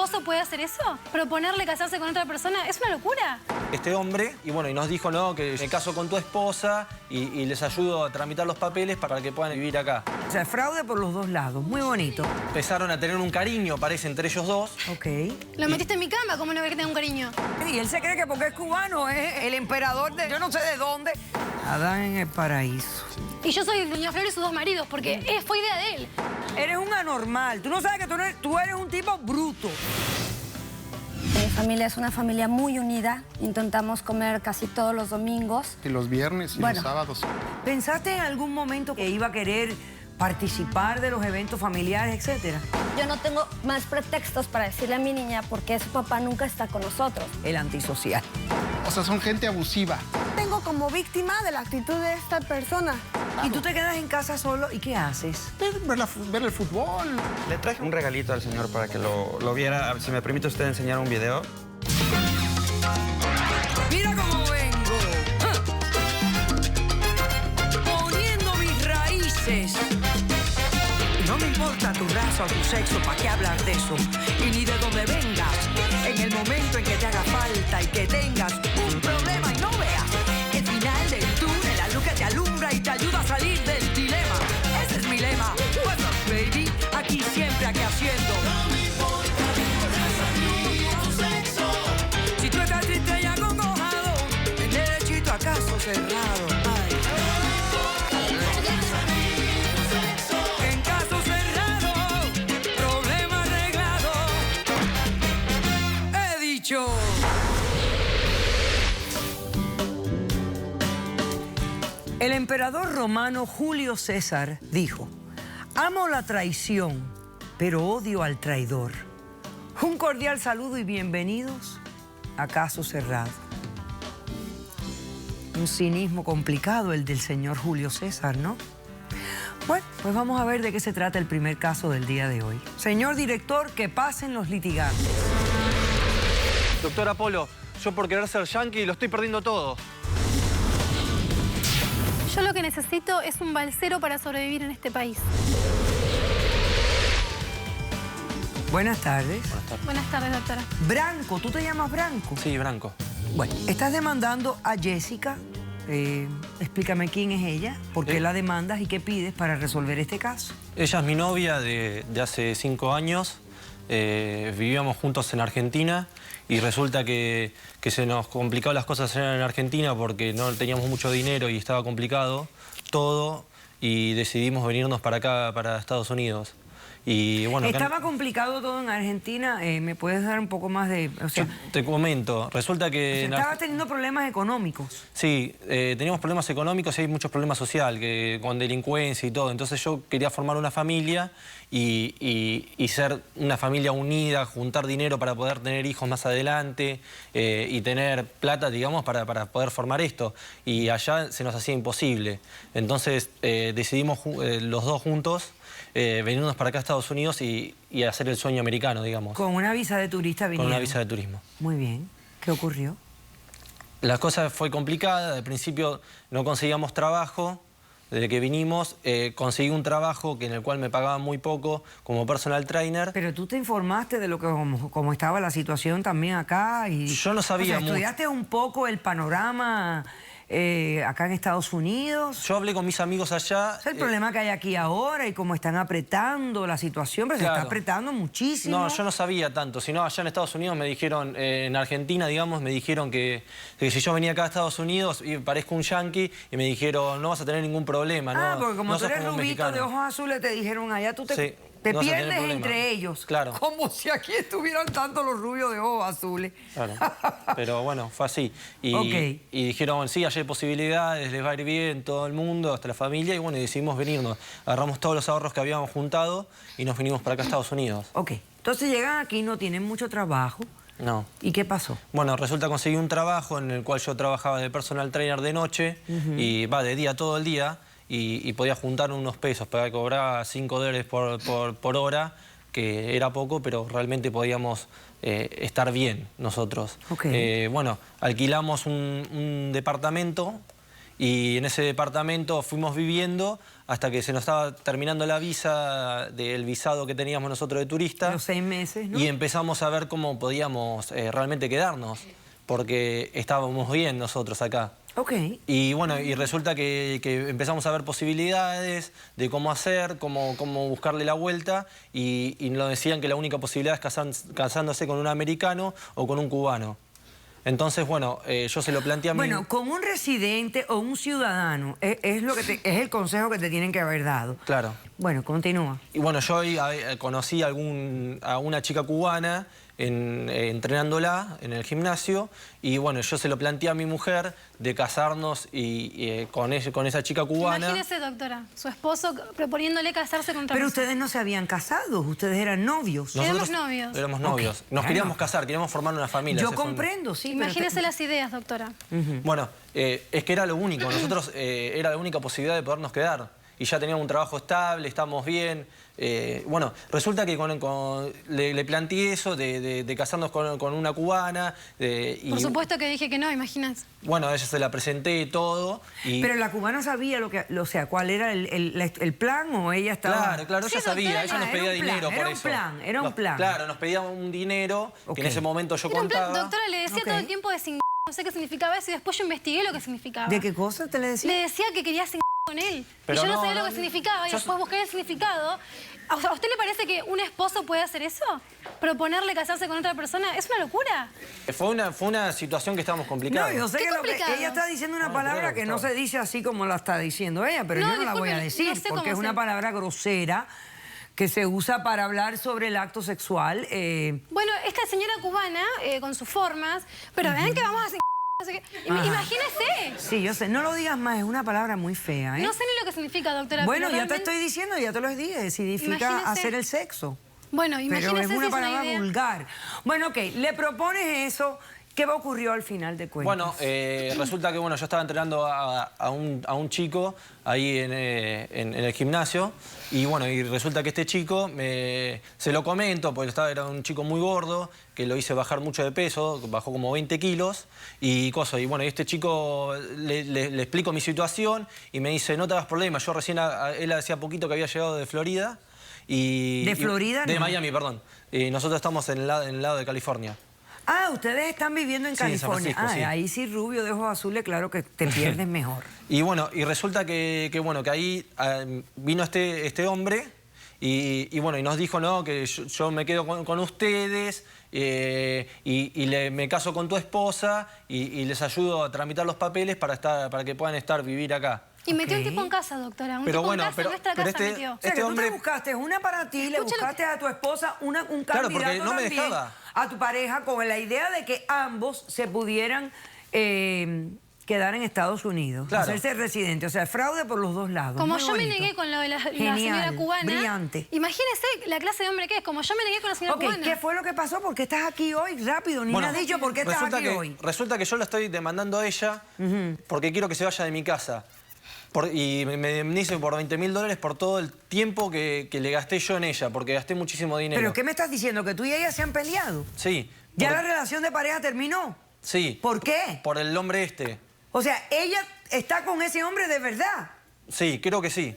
esposo puede hacer eso? ¿Proponerle casarse con otra persona? Es una locura. Este hombre, y nos dijo, no, que me caso con tu esposa y les ayudo a tramitar los papeles para que puedan vivir acá. O sea, fraude por los dos lados, muy bonito. Empezaron a tener un cariño, parece, entre ellos dos. Ok. Lo metiste en mi cama, ¿cómo no ve que tengo un cariño? Y él se cree que porque es cubano es el emperador de yo no sé de dónde. Adán en el paraíso. Y yo soy Doña Flor y sus dos maridos, porque fue idea de él. Eres un anormal. Tú no sabes que tú eres un tipo bruto. Mi familia es una familia muy unida. Intentamos comer casi todos los domingos. Y los viernes y los sábados. ¿Pensaste en algún momento que iba a querer participar de los eventos familiares, etcétera? Yo no tengo más pretextos para decirle a mi niña por qué su papá nunca está con nosotros. El antisocial. O sea, son gente abusiva. Tengo como víctima de la actitud de esta persona. Y tú te quedas en casa solo, ¿y qué haces? Ver el fútbol. Le traje un regalito al señor para que lo viera. Si me permite usted enseñar un video. ¡Mira cómo vengo! Poniendo mis raíces. No me importa tu raza o tu sexo, ¿para qué hablar de eso? Y ni de dónde vengas. En el momento en que te haga falta y que tengas un problema y no veas el final del túnel, la luz que te alumbra y te ayuda a salir del dilema. Ese es mi lema. What's up, baby? Aquí siempre, aquí haciendo. No me importa tu raza ni tu sexo. Si tú estás triste y acongojado, en derechito a caso cerrado. Ay. En caso cerrado, problema arreglado. He dicho. El emperador romano Julio César dijo: amo la traición, pero odio al traidor. Un cordial saludo y bienvenidos a Caso Cerrado. Un cinismo complicado el del señor Julio César, ¿no? Bueno, pues vamos a ver de qué se trata el primer caso del día de hoy. Señor director, que pasen los litigantes. Doctor Apolo, yo por querer ser yanqui lo estoy perdiendo todo. Yo lo que necesito es un balsero para sobrevivir en este país. Buenas tardes. Buenas tardes, doctora. Branco, ¿tú te llamas Branco? Sí, Branco. Bueno, estás demandando a Jessica. Explícame quién es ella, por qué la demandas y qué pides para resolver este caso. Ella es mi novia de hace 5 años. Vivíamos juntos en Argentina y resulta que se nos complicaron las cosas en Argentina porque no teníamos mucho dinero y estaba complicado todo y decidimos venirnos para acá, para Estados Unidos. Y bueno, estaba complicado todo en Argentina. ¿Me puedes dar un poco más de...? O sea, yo te comento, resulta que... Estabas teniendo problemas económicos. Sí, teníamos problemas económicos y hay muchos problemas sociales, con delincuencia y todo. Entonces yo quería formar una familia y ser una familia unida, juntar dinero para poder tener hijos más adelante y tener plata, digamos, para poder formar esto. Y allá se nos hacía imposible. Entonces decidimos los dos juntos venirnos para acá a Estados Unidos y hacer el sueño americano, digamos. Con una visa de turista vinieron. Con una visa de turismo. Muy bien. ¿Qué ocurrió? La cosa fue complicada. Al principio no conseguíamos trabajo. Desde que vinimos conseguí un trabajo en el cual me pagaban muy poco como personal trainer. Pero tú te informaste de lo que cómo estaba la situación también acá. Y, yo no sabía mucho. ¿Estudiaste un poco el panorama acá en Estados Unidos? Yo hablé con mis amigos allá. Es el problema que hay aquí ahora y cómo están apretando la situación, pero claro, se está apretando muchísimo. No, yo no sabía tanto, sino allá en Estados Unidos me dijeron, en Argentina, digamos, me dijeron que si yo venía acá a Estados Unidos y parezco un yanqui, y me dijeron, no vas a tener ningún problema. Ah, no, porque como no tú sos eres como un rubito mexicano. de ojos azules, te dijeron allá tú te... Sí. Te No vas a tener pierdes problema. entre ellos. Claro. Como si aquí estuvieran tanto los rubios de ojos azules. Claro. Pero bueno, fue así. Y, Ok. y dijeron, sí, allá hay posibilidades, les va a ir bien todo el mundo, hasta la familia. Y bueno, y decidimos venirnos. Agarramos todos los ahorros que habíamos juntado y nos vinimos para acá a Estados Unidos. Ok. Entonces llegan aquí, no tienen mucho trabajo. No. ¿Y qué pasó? Bueno, resulta que conseguí un trabajo en el cual yo trabajaba de personal trainer de noche y de día todo el día y podía juntar unos pesos para cobrar $5 por hora, que era poco, pero realmente podíamos estar bien nosotros. Ok. Bueno, alquilamos un departamento Y en ese departamento fuimos viviendo hasta que se nos estaba terminando la visa del visado que teníamos nosotros de turista. Los 6 meses, ¿no? Y empezamos a ver cómo podíamos realmente quedarnos, porque estábamos bien nosotros acá. Ok. Y bueno, y resulta que empezamos a ver posibilidades de cómo hacer, cómo buscarle la vuelta, y nos decían que la única posibilidad es casándose con un americano o con un cubano. Entonces, bueno, yo se lo planteé a mí. Bueno, con un residente o un ciudadano es el consejo que te tienen que haber dado. Claro. Bueno, continúa. Y bueno, yo ahí conocí a una chica cubana entrenándola en el gimnasio, y bueno, yo se lo planteé a mi mujer de casarnos con esa chica cubana. Imagínese, doctora, su esposo proponiéndole casarse con otra Pero persona. ustedes no se habían casado, ustedes eran novios. Éramos novios. Éramos novios. Ok, Nos bueno. queríamos casar, queríamos formar una familia. Yo Ese fue comprendo, sí. Imagínese las ideas, doctora. Bueno, es que era lo único. Nosotros era la única posibilidad de podernos quedar. Y ya teníamos un trabajo estable, estábamos bien. Bueno, resulta que le planteé eso de casarnos con una cubana. Por supuesto que dije que no, imagínate. Bueno, a ella se la presenté todo. Pero la cubana sabía cuál era el plan, o ella estaba... Claro, ella sabía, ella nos pedía dinero por eso. Era un plan. Claro, nos pedía un dinero que en ese momento yo Era un plan, contaba. doctora, le decía todo el tiempo de no sé qué significaba eso, y después yo investigué lo que significaba. ¿De qué cosa te le decía? Le decía que quería con él. Pero y yo no no, sabía no, lo que significaba, y después busqué el significado. ¿A usted le parece que un esposo puede hacer eso? ¿Proponerle casarse con otra persona? ¿Es una locura? Fue una situación que estábamos complicados. No, yo sé Qué que complicado. ella está diciendo una No, palabra claro, que no claro. se dice así como la está diciendo ella, pero No, yo no la voy a discúlpeme, decir, no sé porque cómo es una se- palabra grosera que se usa para hablar sobre el acto sexual. Bueno, esta señora cubana, con sus formas, pero vean que vamos a hacer no sé qué. Imagínese. Sí, yo sé, no lo digas más, es una palabra muy fea, ¿eh? No sé ni lo que significa, doctora. Bueno, pero ya te realmente- estoy diciendo, ya te lo dije, significa Imagínese. hacer el sexo. Bueno, Pero imagínese es si una es palabra idea. vulgar. Bueno, ok, le propones eso. ¿Qué ocurrió al final de cuentas? Bueno, resulta que bueno, yo estaba entrenando a un chico ahí en el gimnasio, y bueno, y resulta que este chico, se lo comento, porque era un chico muy gordo, que lo hice bajar mucho de peso, bajó como 20 kilos, y bueno, y este chico le explico mi situación, y me dice, no te hagas problema, yo recién, él hacía poquito que había llegado de Florida, ¿De Florida? De No. Miami, perdón. Y nosotros estamos en el lado de California. Ah, ustedes están viviendo en Sí, en San California. Francisco, sí. Ahí sí, rubio de ojos azules, claro que te pierdes mejor. Y bueno, y resulta que ahí vino este hombre y bueno, y nos dijo, no, que yo me quedo con ustedes me caso con tu esposa y les ayudo a tramitar los papeles para que puedan vivir acá. Y metió Ok. un tipo en casa, doctora. Un Pero tipo bueno, en casa, pero- en nuestra pero casa este- metió. O sea, Este que tú hombre- te buscaste una para ti, le Escucha lo buscaste a tu esposa un candidato Claro, porque no me también, dejaba. a tu pareja, con la idea de que ambos se pudieran quedar en Estados Unidos, Claro. hacerse residente. O sea, fraude por los dos lados. Como Muy yo me bonito. negué con lo de la Genial, señora cubana. brillante. Imagínese la clase de hombre que es. Como yo me negué con la señora Ok, cubana. ¿qué fue lo que pasó? ¿Por qué estás aquí hoy? Rápido, ni Bueno, me has dicho por qué estás aquí hoy. Resulta que yo la estoy demandando a ella porque quiero que se vaya de mi casa. Y me indemnice por $20.000 por todo el tiempo que le gasté yo en ella, porque gasté muchísimo dinero. ¿Pero qué me estás diciendo? ¿Que tú y ella se han peleado? Sí. ¿Ya la relación de pareja terminó? Sí. ¿Por qué? Por el hombre este. O sea, ella está con ese hombre de verdad. Sí, creo que sí.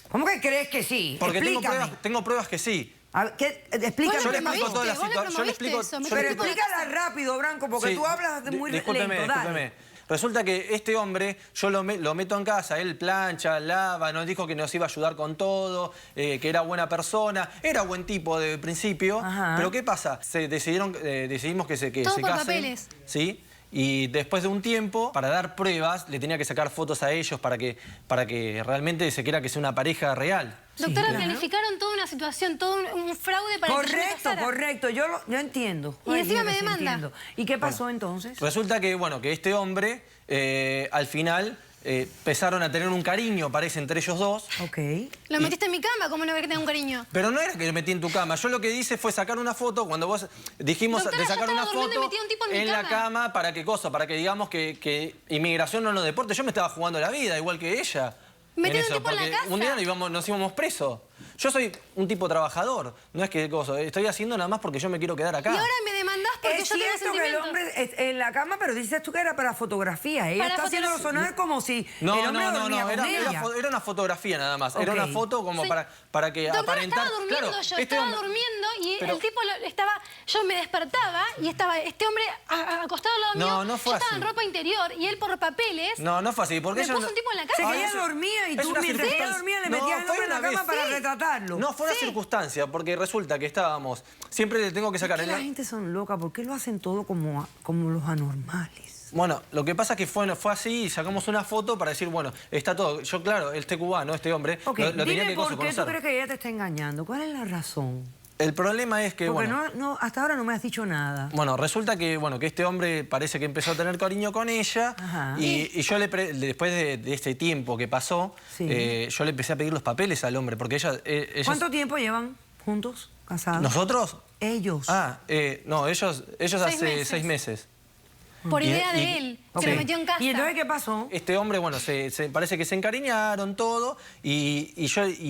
¿Cómo que crees que sí? Porque Explícame. tengo pruebas que sí. A ver, explícame. Yo le Vos explico lo toda la promoviste, vos lo situación. Yo le explico. promoviste eso, me yo le Pero explico- explícala rápido, Branco, porque Sí, tú hablas muy discúlpeme, lento. Dale. discúlpeme. Resulta que este hombre, yo lo meto en casa, él plancha, lava, nos dijo que nos iba a ayudar con todo, que era buena persona, era buen tipo de principio, Ajá. pero ¿qué pasa? Decidimos que se Todo por casen, papeles. ¿sí? Y después de un tiempo, para dar pruebas, le tenía que sacar fotos a ellos para que realmente se quiera que sea una pareja real. Doctora, claro. planificaron toda una situación, todo un fraude para que yo me Correcto, casara. correcto. Yo entiendo. Y encima mira me que sí demanda. entiendo. ¿Y qué pasó entonces? Resulta que, bueno, que este hombre, al final, empezaron a tener un cariño, parece, entre ellos dos. Ok. Lo metiste en mi cama, ¿cómo no ver que tenga un cariño? Pero no era que lo metí en tu cama. Yo lo que hice fue sacar una foto cuando vos dijimos Doctora, de yo sacar estaba una durmiendo y foto metí a un tipo en mi en la cama. cama para qué cosa, para que digamos que inmigración no nos deporte. Yo me estaba jugando la vida, igual que ella. Metí en a un eso, tipo en la porque casa. un día nos íbamos presos. Yo soy un tipo trabajador, no es que cosa. Estoy haciendo nada más porque yo me quiero quedar acá. Y ahora me demandaste porque es yo tenía cierto que el sentimientos. hombre en la cama, pero dices tú que era para fotografía. Ella Para está haciendo fotografía. sonar como si No, el hombre dormía con era ella. una fotografía nada más. Era una Ok. foto como Sí. para que Doctora, aparentar... estaba durmiendo Claro, yo, este estaba hombre- durmiendo y pero- el tipo estaba... Yo me despertaba y estaba este hombre acostado al lado mío. No, no fue yo estaba así. en ropa interior y él por papeles... No fue así, porque Me ella... puso un tipo en la O sea, cama. que ella dormía y es tú una mientras ella circunstancia. dormía le No, metías el fue hombre en la una cama vez. para Sí. retratarlo. No, fue una Sí. circunstancia, porque resulta que estábamos... Siempre le tengo que sacar... Es que la gente son locas, ¿por qué lo hacen todo como los anormales? Bueno, lo que pasa es que fue así y sacamos una foto para decir, bueno, está todo. Yo, claro, este cubano, este hombre, Ok, lo tenía dime que por qué conocer. tú crees que ella te está engañando. ¿Cuál es la razón? El problema es que, Porque bueno... hasta ahora no me has dicho nada. Bueno, resulta que este hombre parece que empezó a tener cariño con ella. Ajá. Y yo después de este tiempo que pasó, Sí. yo le empecé a pedir los papeles al hombre, porque ella... ¿Cuánto tiempo llevan juntos, casados? ¿Nosotros? Ellos. No, ellos hace meses. 6 meses. Por Y- idea y- de él, Ok. se lo metió en casa. ¿Y entonces qué pasó? Este hombre, bueno, parece que se encariñaron todo y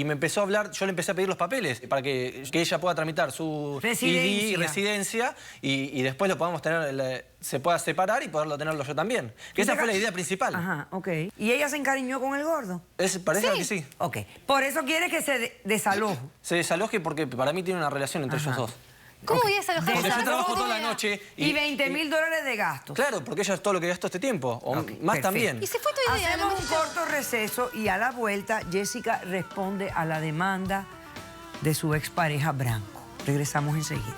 me empezó a hablar, yo le empecé a pedir los papeles para que ella pueda tramitar su Residencia. ID, residencia y después lo podamos tener, se pueda separar y poderlo tenerlo yo también. Que esa fue la idea principal. Ajá, ok. ¿Y ella se encariñó con el gordo? Parece que sí. Ok. Por eso quiere que se desaloje. Se desaloje porque para mí tiene una relación entre ellos dos. ¿Cómo voy a desalojar? Porque yo Desalojo trabajo toda la noche y 20.000 de gastos. Claro, porque ella es todo lo que gastó este tiempo, o Ok, más perfecto. también. Y se fue tu idea. Hacemos ¿no? un corto receso y a la vuelta Jessica responde a la demanda de su expareja Branco. Regresamos enseguida.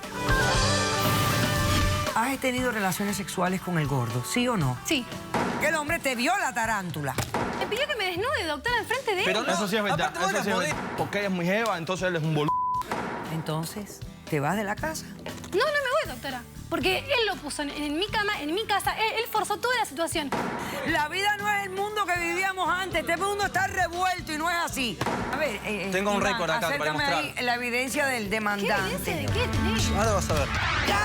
¿Has tenido relaciones sexuales con el gordo, sí o no? Sí. Que el hombre te vio la tarántula. Me pidió que me desnude, doctora, enfrente de él. Pero no, Eso sí es verdad, aparte vos eso la sí es podés- verdad. Porque ella es muy jeva, entonces él es un boludo. Entonces, ¿te vas de la casa? No me voy, doctora. Porque él lo puso en mi cama, en mi casa. Él forzó toda la situación. La vida no es el mundo que vivíamos antes. Este mundo está revuelto y no es así. A ver, Tengo un Iván, récord acá para acércame mostrar. ahí la evidencia del ¿Qué demandante. evidencia de qué tenés? Ahora vas a ver. ¡Ya!